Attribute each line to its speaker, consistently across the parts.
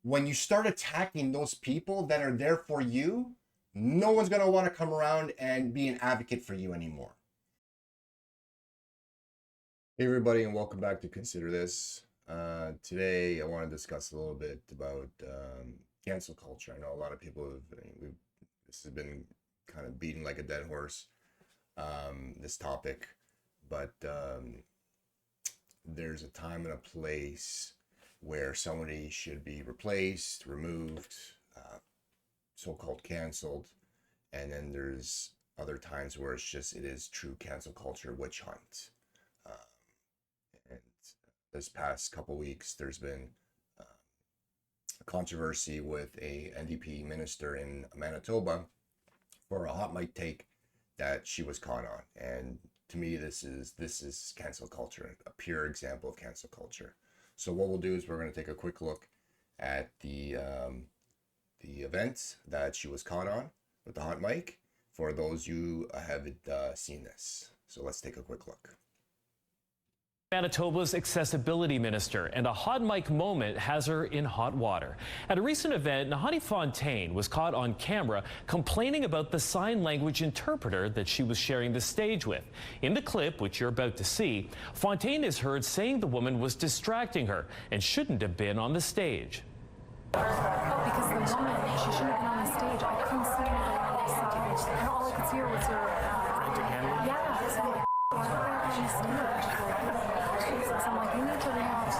Speaker 1: when you start attacking those people that are there for you, no one's going to want to come around and be an advocate for you anymore. Hey everybody, and welcome back to Consider This. Today I want to discuss a little bit about cancel culture. I know a lot of people this has been kind of beaten like a dead horse, this topic, but there's a time and a place where somebody should be replaced, removed, so-called canceled, and then there's other times where it is true cancel culture witch hunt. And this past couple weeks, there's been a controversy with a NDP minister in Manitoba for a hot mic take that she was caught on. And to me, this is cancel culture, a pure example of cancel culture. So what we'll do is we're going to take a quick look at the event that she was caught on with the hot mic for those you haven't seen this. So let's take a quick look.
Speaker 2: Manitoba's accessibility minister, and a hot mic moment has her in hot water. At a recent event, Nahani Fontaine was caught on camera complaining about the sign language interpreter that she was sharing the stage with. In the clip, which you're about to see, Fontaine is heard saying the woman was distracting her and shouldn't have been on the stage.
Speaker 3: Because the woman, she shouldn't have been on the stage. I couldn't see anybody on the stage, and all I could see her was her yeah, so I'm like, why are you on the stage? Jesus, I'm like, you need to relax.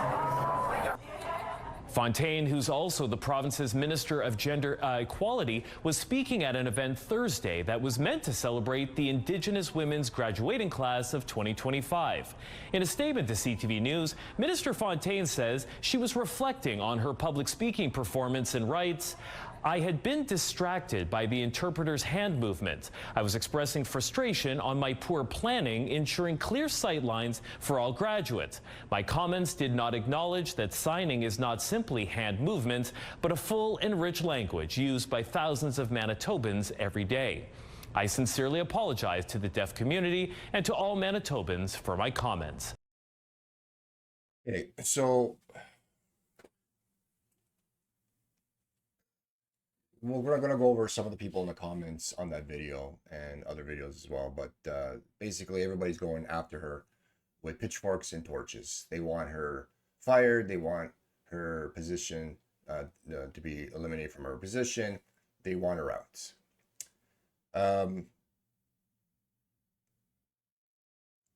Speaker 2: Fontaine, who's also the province's Minister of Gender Equality, was speaking at an event Thursday that was meant to celebrate the Indigenous women's graduating class of 2025. In a statement to CTV News, Minister Fontaine says she was reflecting on her public speaking performance and writes, "I had been distracted by the interpreter's hand movement. I was expressing frustration on my poor planning, ensuring clear sight lines for all graduates. My comments did not acknowledge that signing is not simply hand movement, but a full and rich language used by thousands of Manitobans every day. I sincerely apologize to the deaf community and to all Manitobans for my comments."
Speaker 1: Okay, so we're going to go over some of the people in the comments on that video and other videos as well. But basically, everybody's going after her with pitchforks and torches. They want her fired. They want her position to be eliminated from her position. They want her out.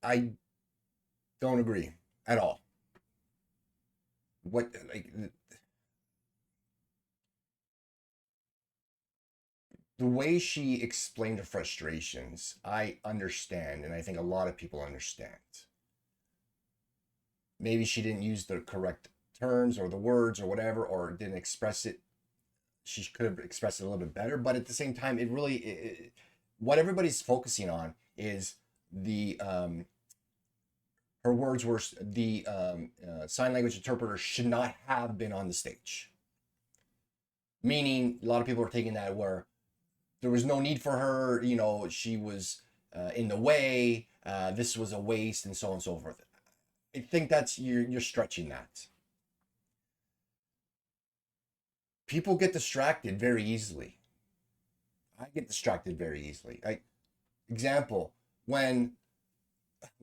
Speaker 1: I don't agree at all. The way she explained her frustrations, I understand, and I think a lot of people understand. Maybe she didn't use the correct terms or the words or whatever, or didn't express it. She could have expressed it a little bit better, but at the same time, what everybody's focusing on is her words were the sign language interpreter should not have been on the stage. Meaning, a lot of people are taking that where there was no need for her, she was in the way, this was a waste, and so on and so forth. I think you're stretching that. People get distracted very easily. I get distracted very easily. Example, when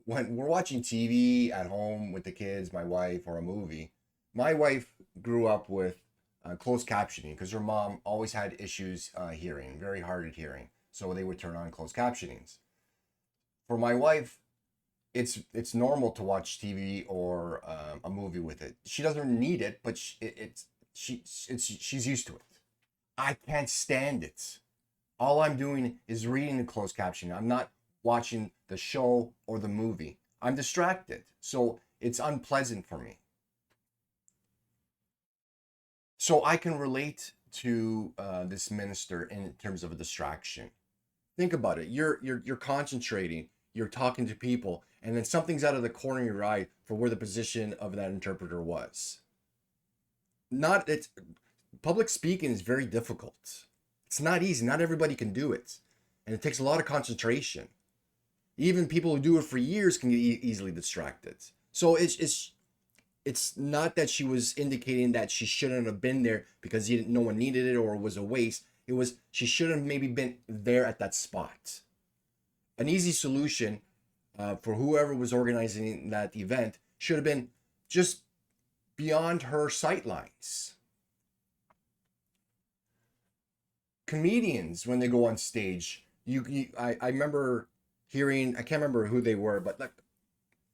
Speaker 1: we're watching TV at home with the kids, my wife, or a movie, my wife grew up with closed captioning because her mom always had issues hearing, very hard at hearing. So they would turn on closed captionings. For my wife, it's normal to watch TV or a movie with it. She doesn't need it, but she's used to it. I can't stand it. All I'm doing is reading the closed captioning. I'm not watching the show or the movie. I'm distracted. So it's unpleasant for me. So I can relate to this minister in terms of a distraction. Think about it. You're concentrating. You're talking to people, and then something's out of the corner of your eye for where the position of that interpreter was. Public speaking is very difficult. It's not easy. Not everybody can do it, and it takes a lot of concentration. Even people who do it for years can get easily distracted. So it's not that she was indicating that she shouldn't have been there because no one needed it or it was a waste. It was she should have maybe been there at that spot. An easy solution for whoever was organizing that event should have been just beyond her sight lines. Comedians, when they go on stage, I remember hearing, I can't remember who they were, but like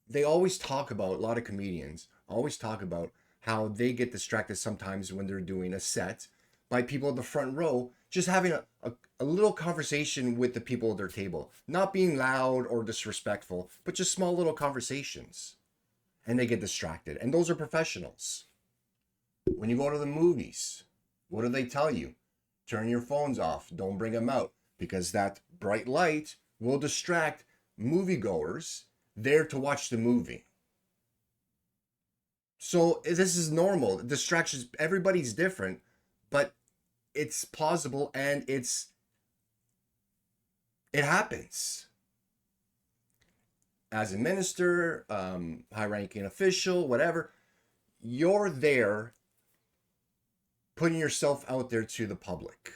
Speaker 1: they always talk about, a lot of comedians always talk about how they get distracted sometimes when they're doing a set by people at the front row just having a little conversation with the people at their table, not being loud or disrespectful, but just small little conversations, and they get distracted. And those are professionals. When you go to the movies, what do they tell you? Turn your phones off, don't bring them out, because that bright light will distract moviegoers there to watch the movie. So this is normal. Distractions, everybody's different, but it's plausible and it happens. As a minister, high-ranking official, whatever, you're there putting yourself out there to the public.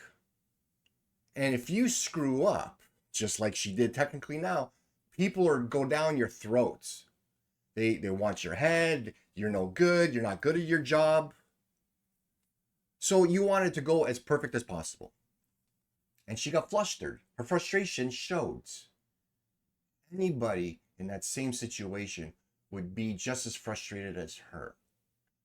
Speaker 1: And if you screw up, just like she did technically now, people are go down your throats. They want your head. You're no good. You're not good at your job. So you want it to go as perfect as possible. And she got flustered. Her frustration showed. Anybody in that same situation would be just as frustrated as her.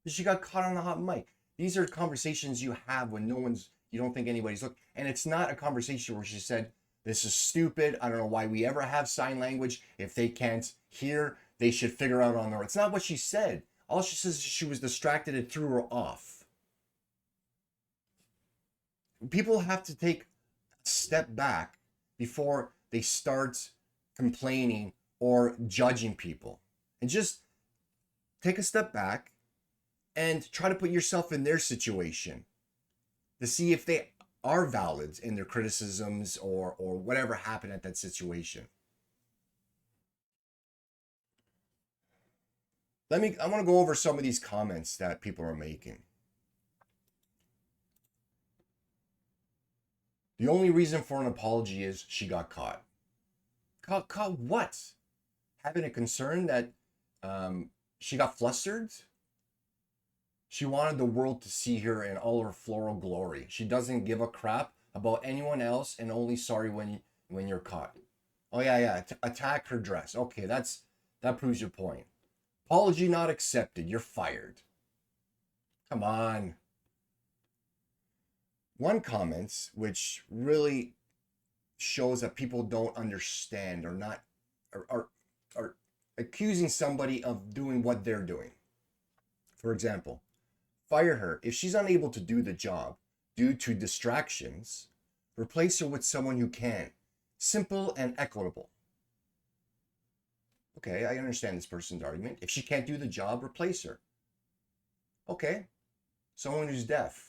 Speaker 1: She got caught on the hot mic. These are conversations you have when you don't think anybody's looking. And it's not a conversation where she said, this is stupid. I don't know why we ever have sign language. If they can't hear, they should figure out on their own. It's not what she said. All she says is she was distracted and threw her off. People have to take a step back before they start complaining or judging people. And just take a step back and try to put yourself in their situation to see if they are valid in their criticisms or whatever happened at that situation. I want to go over some of these comments that people are making. The only reason for an apology is she got caught. Caught what? Having a concern that she got flustered? She wanted the world to see her in all her floral glory. She doesn't give a crap about anyone else and only sorry when you're caught. Oh yeah. Attack her dress. Okay, that proves your point. Apology not accepted. You're fired. Come on. One comment which really shows that people don't understand or are accusing somebody of doing what they're doing. For example, fire her. If she's unable to do the job due to distractions, replace her with someone who can. Simple and equitable. Okay, I understand this person's argument. If she can't do the job, replace her. Okay, someone who's deaf.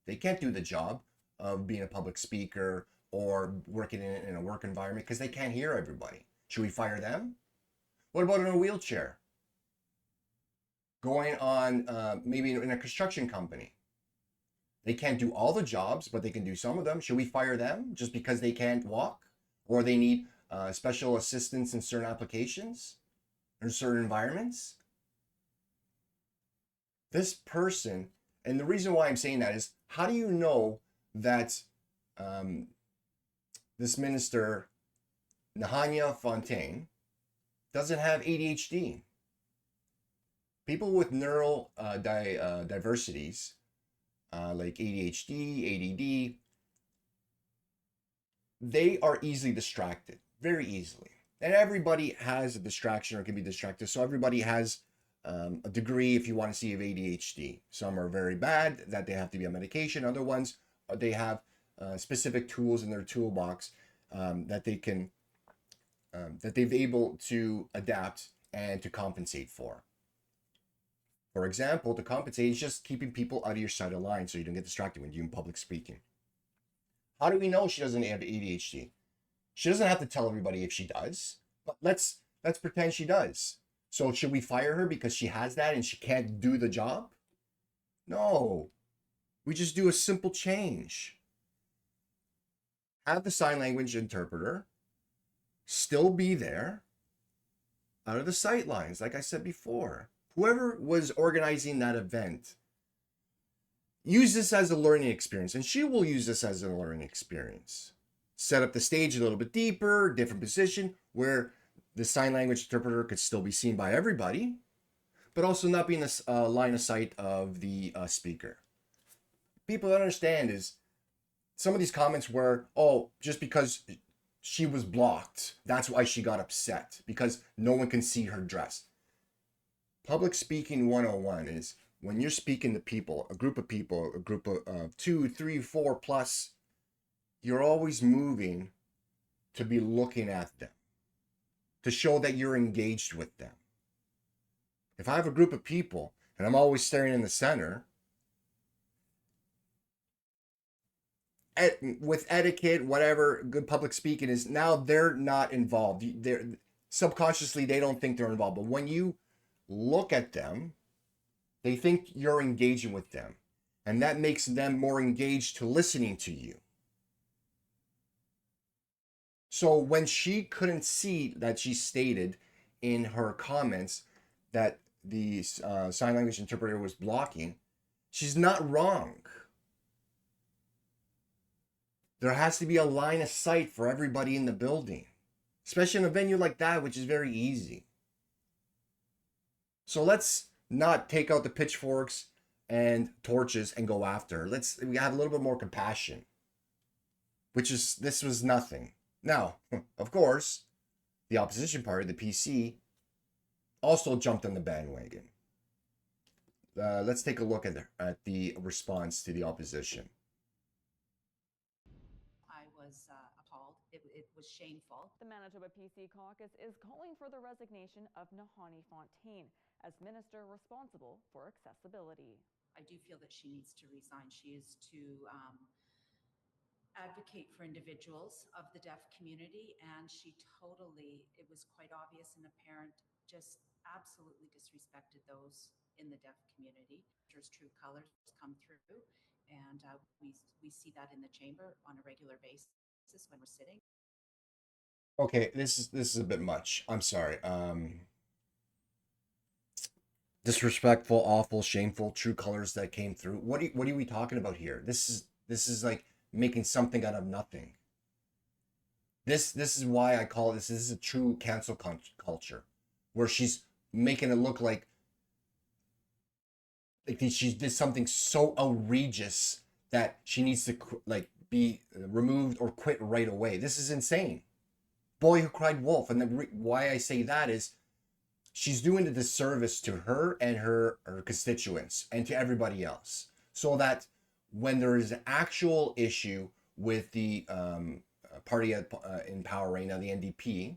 Speaker 1: They can't do the job of being a public speaker or working in a work environment because they can't hear everybody. Should we fire them? What about in a wheelchair? Going on maybe in a construction company. They can't do all the jobs, but they can do some of them. Should we fire them just because they can't walk? Or they need special assistance in certain applications or certain environments? This person, and the reason why I'm saying that is, how do you know that this minister, Nahania Fontaine, doesn't have ADHD? People with neural diversities, like ADHD, ADD, they are easily distracted, very easily. And everybody has a distraction or can be distracted. So everybody has a degree, if you want to see, of ADHD. Some are very bad, that they have to be on medication. Other ones, they have specific tools in their toolbox that they can, that they've able to adapt and to compensate for. For example, to compensate is just keeping people out of your side of the line so you don't get distracted when you're doing public speaking. How do we know she doesn't have ADHD? She doesn't have to tell everybody if she does, but let's pretend she does. So should we fire her because she has that and she can't do the job? No. We just do a simple change. Have the sign language interpreter still be there out of the sight lines, like I said before. Whoever was organizing that event, use this as a learning experience, and she will use this as a learning experience. Set up the stage a little bit deeper, different position, where the sign language interpreter could still be seen by everybody, but also not be in the line of sight of the speaker. People don't understand is some of these comments were, oh, just because she was blocked, that's why she got upset, because no one can see her dress. Public speaking 101 is when you're speaking to people, a group of 2, 3, 4 plus, you're always moving to be looking at them, to show that you're engaged with them. If I have a group of people and I'm always staring in the center, with etiquette, whatever good public speaking is, now they're not involved. They're subconsciously, they don't think they're involved. But when you look at them, they think you're engaging with them. And that makes them more engaged to listening to you. So when she couldn't see that she stated in her comments that the sign language interpreter was blocking, she's not wrong. There has to be a line of sight for everybody in the building, especially in a venue like that, which is very easy. So let's not take out the pitchforks and torches and go after her. We have a little bit more compassion, this was nothing. Now, of course, the opposition party, the PC, also jumped on the bandwagon. Let's take a look at the response to the opposition.
Speaker 4: Appalled. It was shameful.
Speaker 5: The Manitoba PC caucus is calling for the resignation of Nahani Fontaine as minister responsible for accessibility.
Speaker 4: I do feel that she needs to resign. She is to advocate for individuals of the deaf community, and it was quite obvious and apparent, just absolutely disrespected those in the deaf community. There's true colors come through, and we see that in the chamber on a regular basis when we're sitting.
Speaker 1: Okay, this is a bit much. I'm sorry. Disrespectful, awful, shameful, true colors that came through. What are we talking about here? This is like making something out of nothing. This is why I call this is a true cancel culture, where she's making it look like she did something so outrageous that she needs to be removed or quit right away. This is insane. Boy who cried wolf. And why I say that is she's doing a disservice to her and her constituents and to everybody else. So that when there is an actual issue with the party in power right now, the NDP,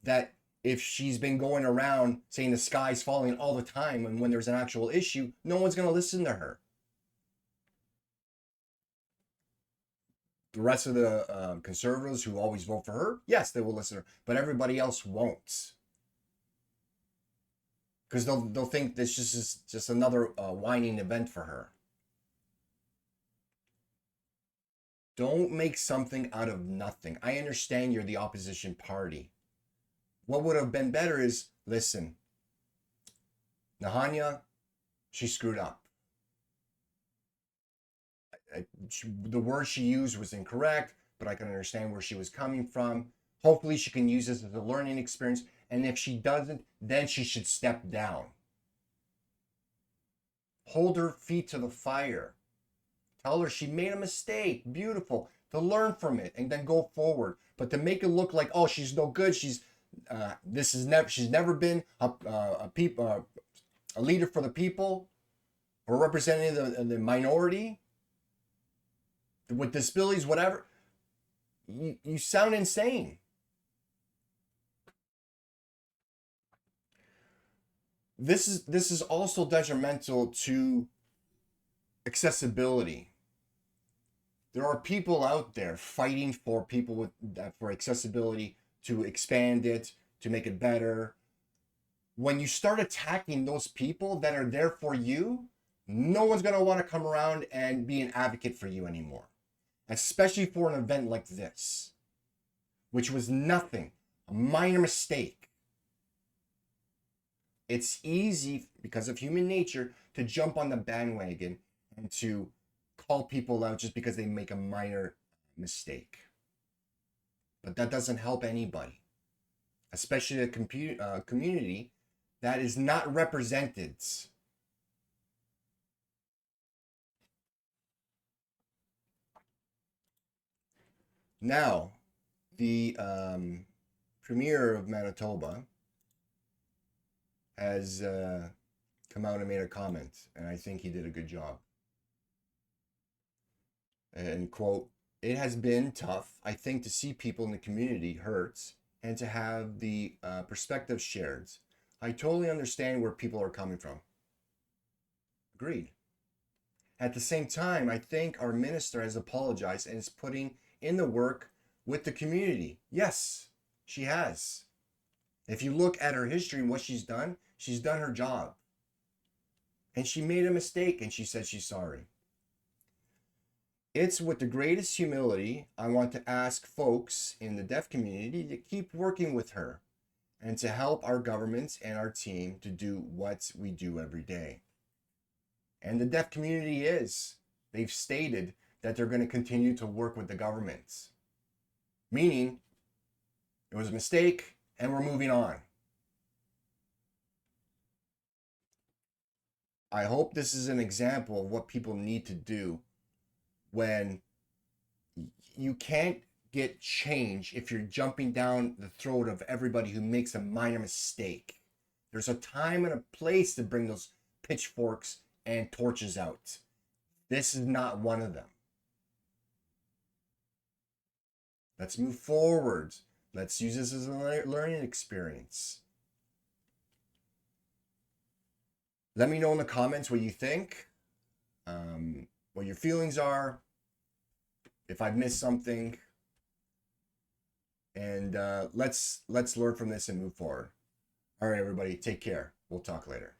Speaker 1: that if she's been going around saying the sky's falling all the time, and when there's an actual issue, no one's going to listen to her. The rest of the conservatives who always vote for her, yes, they will listen to her, but everybody else won't. Because they'll think this is just another whining event for her. Don't make something out of nothing. I understand you're the opposition party. What would have been better is, listen, Nahania, she screwed up. The word she used was incorrect, but I can understand where she was coming from. Hopefully she can use this as a learning experience. And if she doesn't, then she should step down. Hold her feet to the fire. Tell her she made a mistake. Beautiful. To learn from it and then go forward. But to make it look like, oh, she's no good. She's never been a leader for the people or representing the minority with disabilities, whatever. You sound insane. This is also detrimental to accessibility. There are people out there fighting for people for accessibility, to expand it, to make it better. when you start attacking those people that are there for you, no one's going to want to come around and be an advocate for you anymore, especially for an event like this, which was nothing, a minor mistake. It's easy, because of human nature, to jump on the bandwagon and to call people out just because they make a minor mistake. But that doesn't help anybody, especially a community that is not represented. Now, the Premier of Manitoba has come out and made a comment, and I think he did a good job. And quote, "It has been tough, I think, to see people in the community hurt and to have the perspective shared. I totally understand where people are coming from." Agreed. At the same time, I think our minister has apologized and is putting in the work with the community. Yes, she has. If you look at her history and what she's done her job. And she made a mistake and she said she's sorry. It's with the greatest humility I want to ask folks in the deaf community to keep working with her and to help our government and our team to do what we do every day. And the deaf community they've stated that they're going to continue to work with the government. Meaning, it was a mistake and we're moving on. I hope this is an example of what people need to do when you can't get change if you're jumping down the throat of everybody who makes a minor mistake. There's a time and a place to bring those pitchforks and torches out. This is not one of them. Let's move forward. Let's use this as a learning experience. Let me know in the comments what you think, what your feelings are, if I've missed something, and let's learn from this and move forward. All right, everybody, take care. We'll talk later.